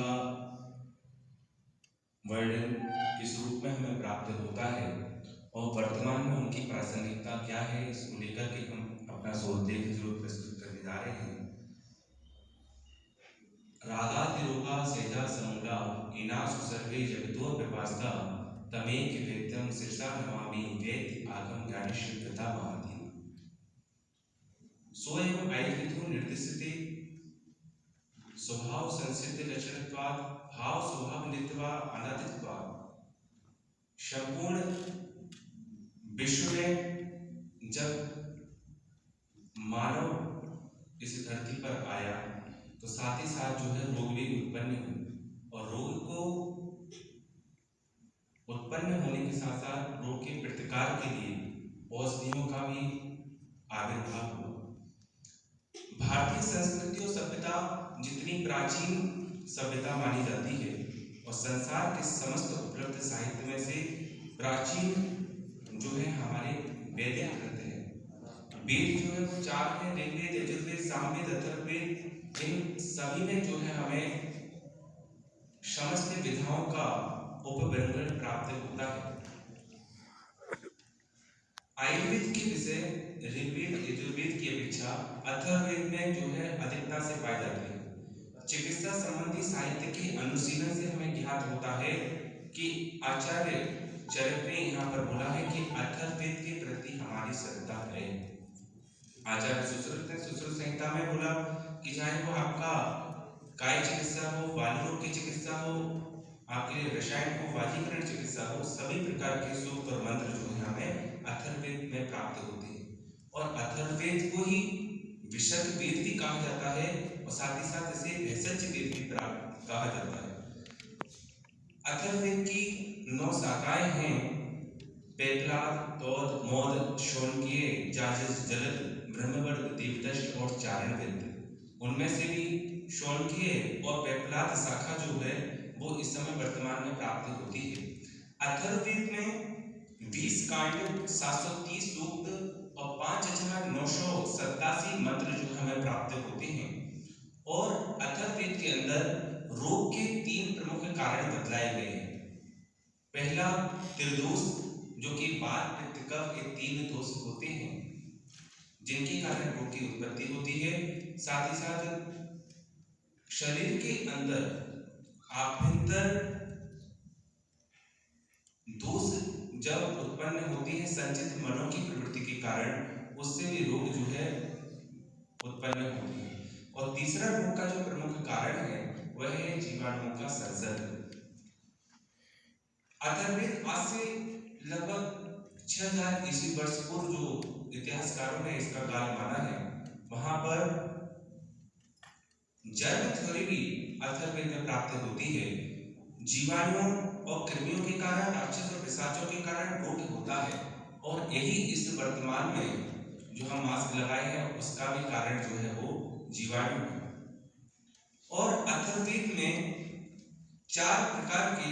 का वर्णन किस रूप में हमें प्राप्त होता है और वर्तमान में उनकी प्रासंगिकता क्या है, इसको लेकर के हम अपना शोधलेख जो प्रस्तुत करने जा रहे हैं। रागातिरोगा सेजा समूला इनासु सर्वे जगतो प्रभास्ता तमेक वेद्यम शीर्षा नमामि वेद आगम ज्ञानिश्चितता महति। स्वयं आयुर्वेदो निर्दिशते स्वभाव संसिद्ध लक्षणत्वात् भाव स्वभाव नित्यवा अनादित्वात् संपूर्ण विश्व में जब मानव इस धरती पर आया तो साथ ही साथ जो है रोग भी उत्पन्न हुए और रोग को उत्पन्न होने के साथ साथ रोग के प्रतिकार के लिए औषधियों का भी आविर्भाव हुआ। भारतीय संस्कृति और सभ्यता जितनी प्राचीन सभ्यता मानी जाती है और संसार के समस्त उपलब्ध साहित्य में से प्राचीन जो है हमारे वैदिक ग्रंथ है। वेद जो है वो चार है, ऋग्वेद, यजुर्वेद, सामवेद, अथर्ववेद। इन सभी में जो है हमें समस्त विधाओं का उपबंधन प्राप्त होता है। आयुर्वेद के विषय ऋग्वेद, यजुर्वेद की अपेक्षा अथर्ववेद में जो है अधिकता से पाए जाते हैं। चिकित्सा संबंधी साहित्य के अनुशीलन से हमें ज्ञात होता है कि आचार्य चरक ने यहाँ पर बोला है कि अथर्ववेद के प्रति हमारी श्रद्धा है। आचार्य सुश्रुत ने सुश्रुत संहिता में बोला कि चाहे वो आपका काय चिकित्सा हो, बाल रोग की चिकित्सा हो, आपके रसायन हो, वाजीकरण चिकित्सा हो, सभी प्रकार के सूक्त और मंत्र जो है हमें अथर्ववेद में प्राप्त होते हैं। और अथर्ववेद को ही विशद वेद भी कहा जाता है और साथ ही साथ इसे भेषज वेद भी कहा जाता है। अथर्ववेद की 9 शाखाएं हैं: पेपलाद, तोद, मोद, शौनकीय, जाजज, जलद, ब्रह्मवर्ग, देवदश और चारण वेद। उनमें से भी शौनकीय और पेपलाद शाखा जो है वो इस समय वर्तमान में प्राप्त होती है। अथर्ववेद में 20 कांड, 730 सूक्त और 5987 मंत्र जो हमें प्राप्त होते हैं। और अथर्ववेद के अंदर रोग के 3 प्रमुख कारण बतलाए गए हैं। पहला त्रिदोष, जो कि वात, पित्त, कफ ये 3 दोष होते हैं जिनके कारण रोग की उत्पत्ति होती है। साथ ही साथ शरीर के अंदर आभ्यंतर दोष जब उत्पन्न होती है संचित मनों की प्रवृत्ति के कारण, उससे भी रोग जो है उत्पन्न होती है। और तीसरा रोग का जो प्रमुख कारण है वह है जीवाणुओं का संसर्ग। अथर्ववेद आज से लगभग 6000 ईस्वी वर्ष पूर्व जो इतिहासकारों ने इसका काल माना है, वहां पर जर्म थ्योरी भी अथर्ववेद में प्राप्त होती है। जीवाणुओं और कृमियों के कारण, राक्षस और पिशाचों के कारण रोग होता है और यही इस वर्तमान में जो हम मास्क लगाए हैं उसका भी कारण जो है वो जीवाणु है। और अथर्ववेद में 4 प्रकार के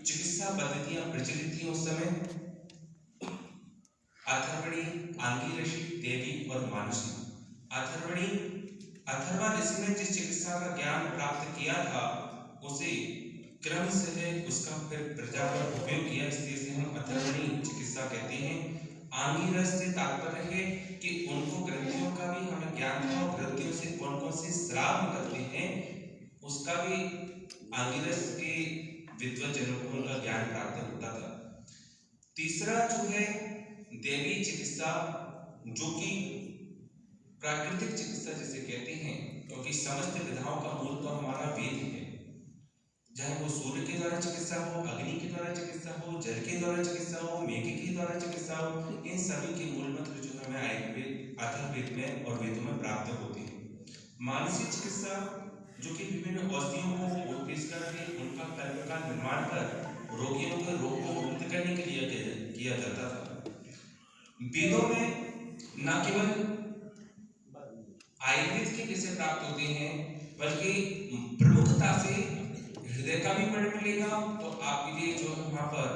चिकित्सा पद्धतियां प्रचलित थी उस समय: अथर्वणी, आंगिरसी, देवी और मानुषी। अथर्वा ऋषि ने जिस चिकित्सा का ज्ञान प्राप्त किया था उसे क्रम से उसका फिर प्रजा पर उपयोग किया, इसलिए इसे हम अथर्वणी चिकित्सा कहते हैं। आंगिरस से तात्पर्य है कि उनको ग्रंथियों का भी हमें ज्ञान था और ग्रंथियों से कौन कौन से स्राव निकलते हैं उसका भी आंगिरस के विद्वज्जनों को उनका ज्ञान प्राप्त होता था। तीसरा जो है देवी चिकित्सा, जो कि प्राकृतिक चिकित्सा जिसे कहते हैं, क्योंकि समस्त विधाओं का मूल तो हमारा वेद है। चाहे वो सूर्य के द्वारा चिकित्सा हो, अग्नि के द्वारा चिकित्सा हो, जल के द्वारा चिकित्सा हो, मेघ के द्वारा चिकित्सा हो, इन सभी के मूल मंत्र जो हमें आयुर्वेद, अथर्ववेद में और वेदों में प्राप्त होते हैं। मानसिक चिकित्सा, जो कि विभिन्न औषधियों को पेश करके उनका कर्म का निर्माण कर रोगियों के रोग को मुक्त करने के लिए किया जाता था। वेदों में न केवल आयुर्वेद के विषय प्राप्त होते हैं बल्कि प्रमुखता से हृदय का भी वर्णन मिलेगा। तो आपके लिए जो वहां पर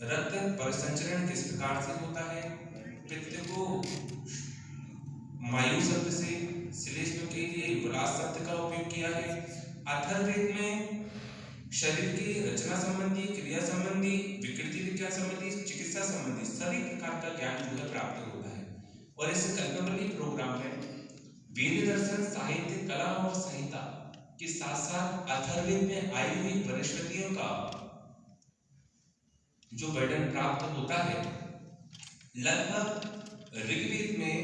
रक्त परिसंचरण किस प्रकार से होता है, पित्त को मायु शब्द से, श्लेष्म के लिए विलास शब्द का उपयोग किया है, अथर्ववेद में शरीर की रचना संबंधी, क्रिया संबंधी, विकृति विज्ञान संबंधी, चिकित्सा संबंधी सभी प्रकार का ज्ञान जो है प्राप्त होता है। और इस कल्पवल्ली प्रोग्राम में वेद दर्शन, साहित्य, कला और संहिता के साथ साथ अथर्ववेद में आई हुई वनस्पतियों का जो वर्णन प्राप्त होता है। लगभग ऋग्वेद में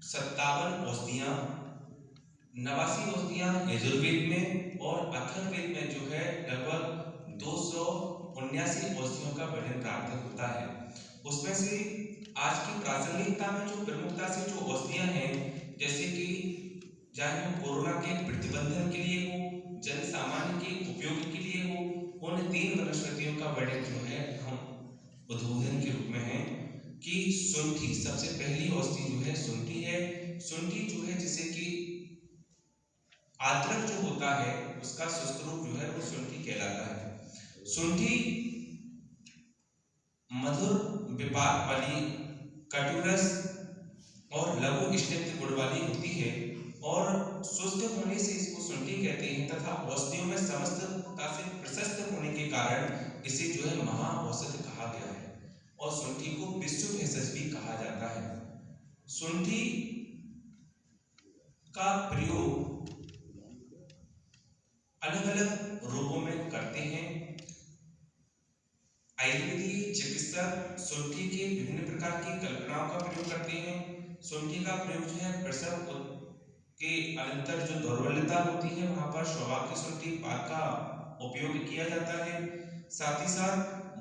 57 औषधियां, 89 औषधियां यजुर्वेद में और अथर्ववेद में जो है लगभग 279 औषधियों का वर्णन प्राप्त होता है। उसमें से आज की प्रासंगिकता में जो प्रमुखता से जो औषधियां हैं, जैसे कि चाहे वो कोरोना के प्रतिबंधन के लिए हो, जन सामान्य के उपयोग के लिए हो, उन 3 वनस्पतियों का वर्णन जो है हम उदाहरण के रूप में है कि शुंठी सबसे पहली औषधि जो है शुंठी है। शुंठी जो है जिसे कि आद्रक जो होता है उसका शुष्क रूप जो है वो शुंठी कहलाता है। शुंठी मधुर विपाक वाली, कटुरस और लघु स्निग्ध गुण वाली होती है और शुष्क होने से इसको शुंठी कहते हैं तथा औषधियों में समस्तता से प्रशस्त होने के कारण इसे जो है महा औषधि कहा गया है और शुंठी को विश्व भेषज भी कहा जाता है। शुंठी का प्रयोग अलग अलग रोगों में करते हैं। आयुर्वेदीय चिकित्सक शुंठी के विभिन्न प्रकार की कल्पनाओं का प्रयोग करते हैं। शुंठी का प्रयोग जो है प्रसव के अनंतर जो दुर्बलता होती है वहां पर सौभाग्य शुंठी पाक का उपयोग किया जाता है। साथ ही साथ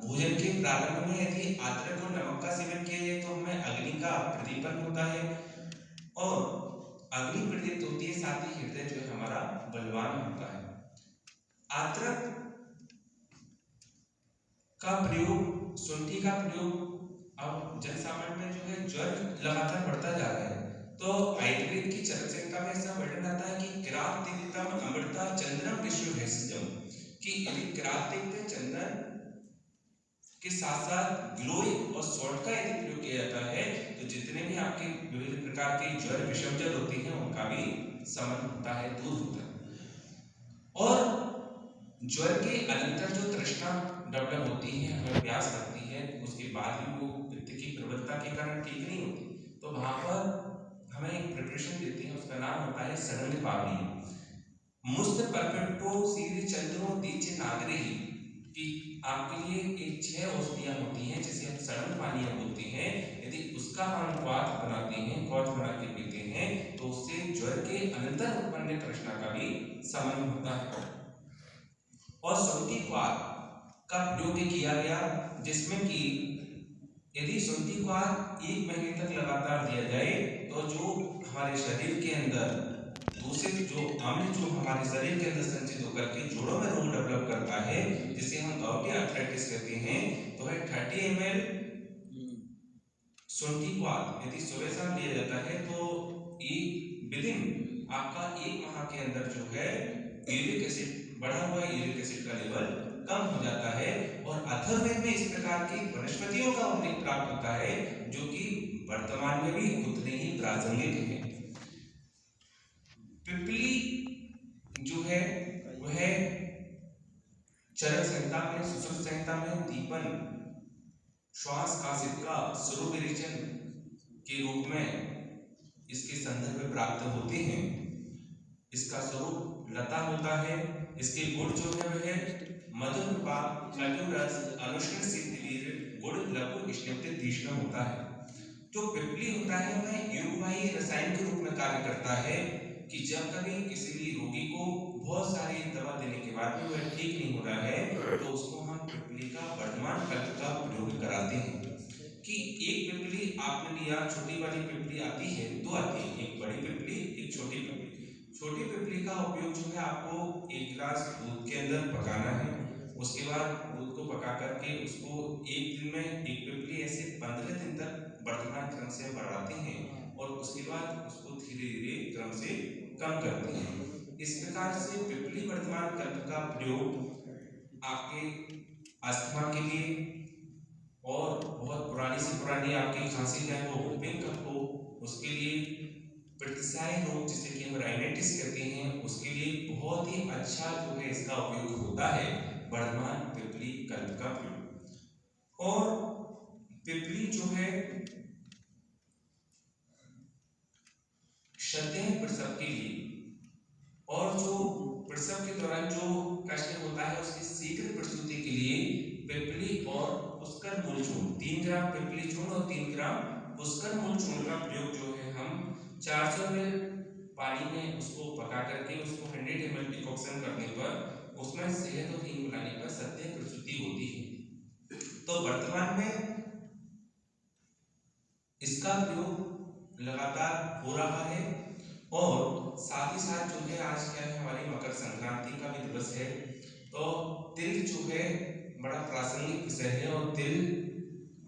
भोजन के प्रारंभ में यदि अदरक और नमक का सेवन किया जाए तो हमें अग्नि का प्रदीपन होता है और अग्नि प्रदीप्त होती है, साथ ही हृदय जो है हमारा बलवान होता है। अदरक का प्रयोग, शुंठी का प्रयोग अब जन सामान्य में जो है ज्वर लगातार बढ़ता जा रहा है तो आयुर्वेद की चरक संहिता में ऐसा वर्णन आता है कि किरात तिक्तम अमृता चंदनम विश्व भेषजम, कि यदि किरात तिक्त चंदन के साथ साथ गिलोय और सॉल्ट का यदि प्रयोग किया जाता है तो जितने भी आपके विभिन्न प्रकार के ज्वर विषम जल होते हैं उनका भी शमन होता है, दूर होता है। और ज्वर के अनंतर जो तृष्णा डेवलप होती है, हमें प्यास लगती है, उसके बाद भी वो व्यक्ति की प्रबलता के कारण ठीक नहीं होती, तो वहां पर हमें एक प्रिपरेशन देते हैं, उसका नाम होता है सडंग पावनी। मुस्त परपेटो सीधे चंद्रो दीचे नागरे ही, कि आपके लिए एक 6 औषधियां होती हैं जिसे हम सड़न पानी बोलते हैं। यदि उसका हम क्वाथ बनाते हैं, क्वाथ बना के पीते हैं तो उससे ज्वर के अनंतर उत्पन्न तृष्णा का भी शमन होता है। और शुंठी क्वाथ का प्रयोग किया गया जिसमें कि यदि शुंठी क्वाथ 1 महीने तक लगातार दिया जाए तो जो हमारे शरीर के अंदर दूषित जो अम्ल जो हमारे शरीर के अंदर संचित होकर के जोड़ों में रोग डेवलप करता है जिसे हम गॉउटी आर्थराइटिस कहते हैं, तो है 30 ml शुंठी क्वाथ यदि सुबह शाम लिया जाता है तो विदिन आपका 1 माह के अंदर जो है यूरिक एसिड, बढ़ा हुआ यूरिक एसिड का लेवल कम हो जाता है। और अथर्ववेद में इस प्रकार की वनस्पतियों का उल्लेख प्राप्त होता है जो कि वर्तमान में भी उतने ही प्रासंगिक है। पिपली जो है वह चरक संहिता में, सुश्रुत संहिता में दीपन, श्वास काशित का स्वरूप विरेचन के रूप में इसके संदर्भ में प्राप्त होते हैं। इसका स्वरूप लता होता है। इसके गुण जो है वह मधुर विपाक, कटु रस, अनुष्ण सिद्धवीर, गुण लघु स्निग्ध तीक्ष्ण होता है। जो पिपली होता है वह योगवाही रसायन के रूप में कार्य करता है कि जब कभी किसी भी रोगी को बहुत सारी दवा देने के बाद भी वह ठीक नहीं हो रहा है तो उसको हम पिपली का वर्तमान कल्प का प्रयोग कराते हैं। कि एक पिपली आपने लिया, छोटी वाली पिपली आती है, 2 आती है, एक बड़ी पिपली, एक छोटी पिपली। छोटी पिपली का उपयोग जो है आपको 1 गिलास दूध के अंदर पकाना है, उसके बाद दूध को पका करके उसको 1 दिन में 1 पिपली ऐसे 15 दिन तक वर्तमान क्रम से बढ़ाते हैं और उसके बाद उसको धीरे धीरे क्रम से कम करते हैं। इस प्रकार से पिपली वर्तमान कल्प का प्रयोग आपके अस्थमा के लिए और बहुत पुरानी से पुरानी आपकी खांसी है वो whooping कफ हो उसके लिए प्रतिसाई रोग जिसे कि हम राइनाइटिस कहते हैं उसके लिए बहुत ही अच्छा जो है इसका उपयोग होता है वर्धमान पिपली कल्प का प्रयोग। और पिपली जो है क्षतः प्रसव के लिए और जो प्रसव के दौरान जो कष्ट होता है उसकी शीघ्र प्रसूति के लिए पिपली और पुष्कर मूल चूर्ण 3 ग्राम पिपली चूर्ण और 3 ग्राम पुष्कर मूल चूर्ण का प्रयोग जो है हम 400 ml पानी में उसको पका करके उसको 100 ml डिकॉक्शन करने पर उसमें शहद और हींग मिलाने पर सत्य प्रसूति होती है। तो वर्तमान में इसका प्रयोग लगातार हो रहा है और साथ ही साथ जो है आज क्या है हमारी मकर संक्रांति का भी दिवस है। तो तिल जो है बड़ा प्रासंगिक विषय है और तिल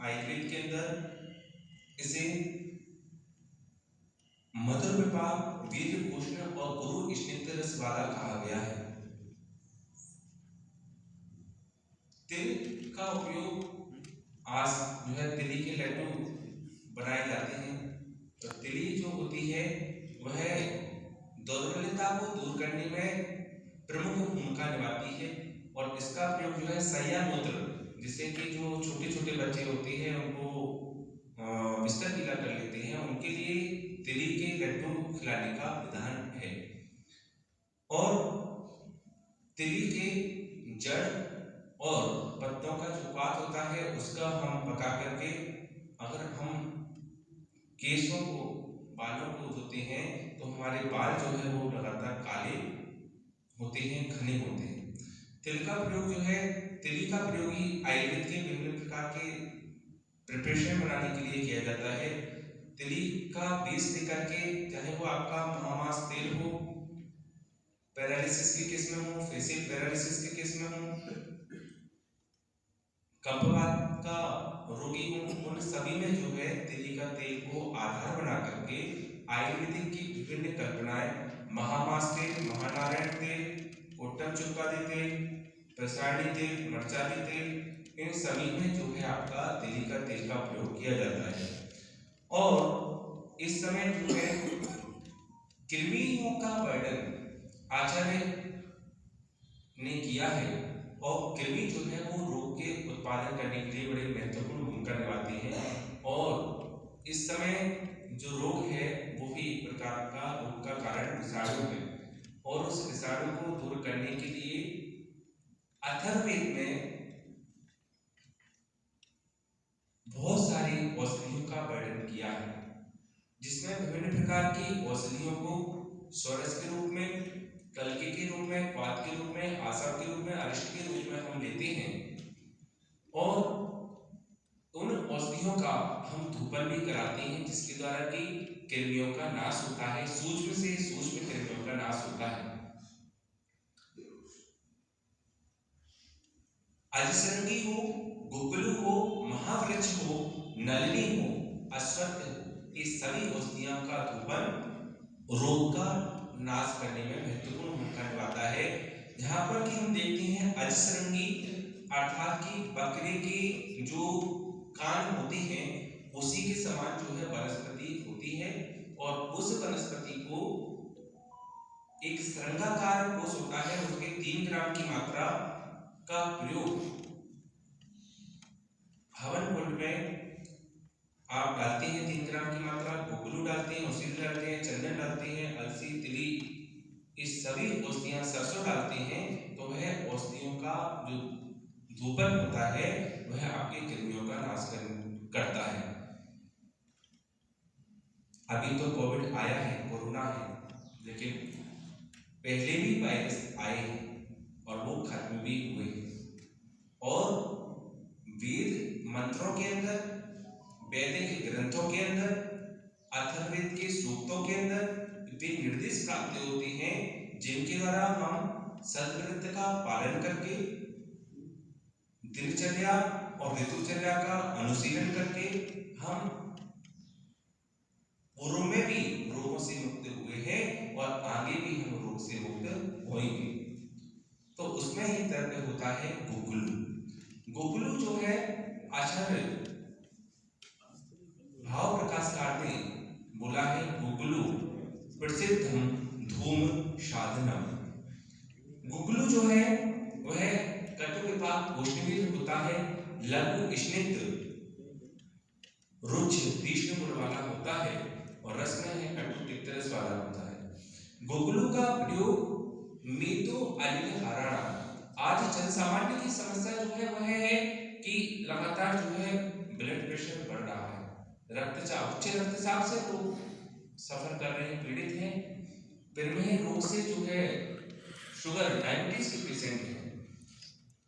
आयुर्वेद के अंदर इसे मधुर विपाक वीर्य पोषण और गुरु स्निग्ध रस वाला कहा गया है। तिल का उपयोग आज जो है तिली के लड्डू बनाए जाते हैं। तो तिली जो होती है वह दुर्बलता को दूर करने में प्रमुख भूमिका निभाती है और इसका प्रयोग जो है सैया मूत्र जिससे कि जो छोटे छोटे बच्चे होते हैं उनको बिस्तर गीला कर लेते हैं उनके लिए तिली के लड्डू खिलाने का विधान है। और तिली के जड़ और पत्तों का जो पात होता है उसका हम पका करके अगर हम केशों को बालों को धोते हैं तो हमारे बाल जो है वो लगातार काले होते हैं घने होते हैं। तिल का प्रयोग जो है तिली का प्रयोग ही आयुर्वेद के विभिन्न प्रकार के प्रिपरेशन बनाने के लिए किया जाता है। तिली का बीज लेकर के चाहे वो आपका महामास तेल हो पैरालिसिस के केस में हो फेशियल पैरालिसिस के केस में हो कफवात का रोगी हो उन सभी में जो है तिली का तेल को आधार बना करके आयुर्वेदिक की विभिन्न कल्पनाएं महामास तेल महानारायण तेल उत्तम चुक्कादी तेल प्रसारणी तेल मरचादी तेल इन सभी में जो है आपका तिली का तेल का प्रयोग किया जाता है। और इस समय जो है कृमियों का वर्णन आचार्य ने किया है और कृमि जो है वो रोग के उत्पादन करने के लिए बड़ी महत्वपूर्ण भूमिका निभाती है। और इस समय जो रोग है वो भी एक प्रकार का रोग का कारण विषाणु है और उस विषाणु को दूर करने के लिए अथर्ववेद में बहुत सारी औषधियों का वर्णन किया है जिसमें विभिन्न प्रकार की औषधियों को स्वरस के रूप में कलके के रूप में क्वाथ के रूप में आसव के रूप में अरिष्ट के रूप में हम लेते हैं और उन औषधियों का हम धूपन भी कराते हैं जिसके द्वारा कि कृमियों का नाश होता है सूक्ष्म से सूक्ष्म कृमियों का नाश होता है। अजसरंगी हो गुगलू हो महावृक्ष हो नलिनी हो अश्वत्थ हो ये सभी औषधियों का धूपन रोग का नाश करने में महत्वपूर्ण भूमिका निभाता है। जहां पर कि हम देखते हैं अजसरंगी अर्थात कि बकरे के जो कान होते हैं उसी के समान जो है वनस्पति होती है और उस वनस्पति को एक श्रृंगाकार कोष होता है उसके 3 ग्राम की मात्रा का प्रयोग हवन कुंड में आप डालते हैं 3 ग्राम की मात्रा गुगलू डालते हैं उसी डालते हैं चंदन डालते हैं अलसी तिली इस सभी औषधियां सरसों डालते हैं तो वह औषधियों का जो धूपन होता है वह आपके कृमियों का नाश करता है। अभी तो कोविड आया है कोरोना है लेकिन पहले भी वायरस आए हैं और वो खत्म भी हुए और वेद मंत्रों के अंदर वैदिक ग्रंथों के अंदर अथर्ववेद के सूक्तों के अंदर वे निर्देश प्राप्त होते हैं जिनके द्वारा हम सदव्रत का पालन करके दिनचर्या और ऋतुचर्या का अनुशीलन करके हम पूर्व में भी रोगों से मुक्त हुए हैं और आगे भी हम रोग से मुक्त होंगे। तो उसमें ही तर्क होता है गुगलू। गुगलू जो है आचार्य भाव प्रकाश कार ने बोला है गुगलू प्रसिद्धम धूम साधनम। गुगलू जो है वह कटु विपाक उष्णवीर होता है, लघु स्निग्ध रुक्ष तीक्ष्ण गुण वाला होता है और रस में है कटु तिक्तरस वाला होता है। गुगलू का प्रयोग मेदो अनिल हराड़ा। आज जन सामान्य की समस्या जो है वह है कि लगातार जो है ब्लड प्रेशर बढ़ रहा है, रक्तचाप उच्च रक्तचाप से लोग सफर कर रहे हैं, पीड़ित हैं, प्रमेह रोग से जो है शुगर डायबिटीज के पेशेंट हैं।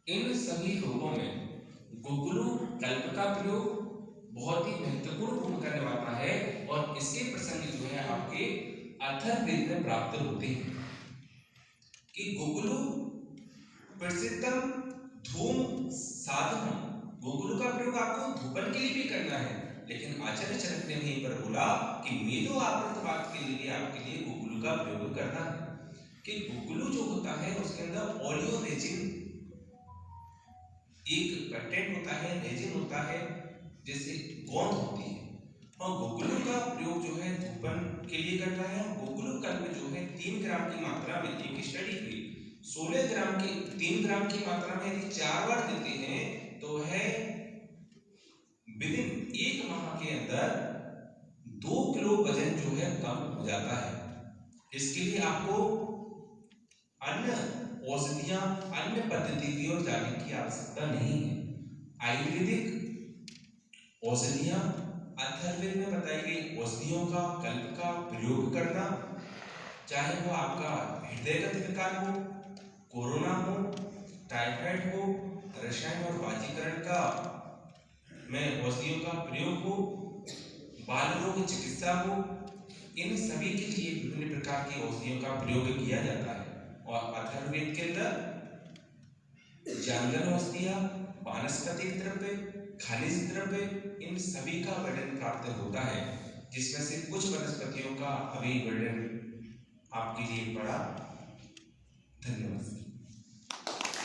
इन सभी लोगों में गुगलू कल्प का प्रयोग बहुत ही महत्वपूर्ण भूमिका निभाता है और इसके प्रसंग जो है आपके अथर्ववेद में प्राप्त होते हैं कि गुगलू प्रसिद्धम धूम साधनम। गुगलू का प्रयोग आपको धूपन के लिए भी करना है, लेकिन आचार्य चरक ने यहीं पर बोला कि मेदो आवृतवात के लिए आपके लिए गुगलू का प्रयोग करना है। कि गुगलू जो होता है उसके अंदर ऑलियो रेजिन एक कंटेंट होता है, रेजिन होता है, जैसे गोंद होती है, और गुगलू का प्रयोग जो है धूपन के लिए करना है। गुगलू कल्प जो है 3 ग्राम की मात्रा में, एक स्टडी हुई 16 ग्राम की 3 ग्राम की मात्रा में यदि 4 बार देते हैं तो है विदिन 1 माह के अंदर 2 किलो वजन जो है कम हो जाता है। इसके लिए आपको अन्य औषधियां, अन्य पद्धति की ओर जाने की आवश्यकता नहीं है। आयुर्वेदिक औषधियां, अथर्ववेद में बताई गई औषधियों का, कल्प का प्रयोग करना, चाहे वो आपका हृदयगत विकार हो, कोरोना हो, टाइफाइड हो, रसायन और वाजीकरण का में औषधियों का प्रयोग हो, बाल रोग चिकित्सा हो, इन सभी के लिए विभिन्न प्रकार की औषधियों का प्रयोग किया जाता है। और अथर्ववेद के अंदर जांगन औषधियां, वानस्पतिक द्रव्य, खनिज द्रव्य, इन सभी का वर्णन प्राप्त होता है, जिसमें से कुछ वनस्पतियों का अभी वर्णन आपके लिए पढ़ा। धन्यवाद।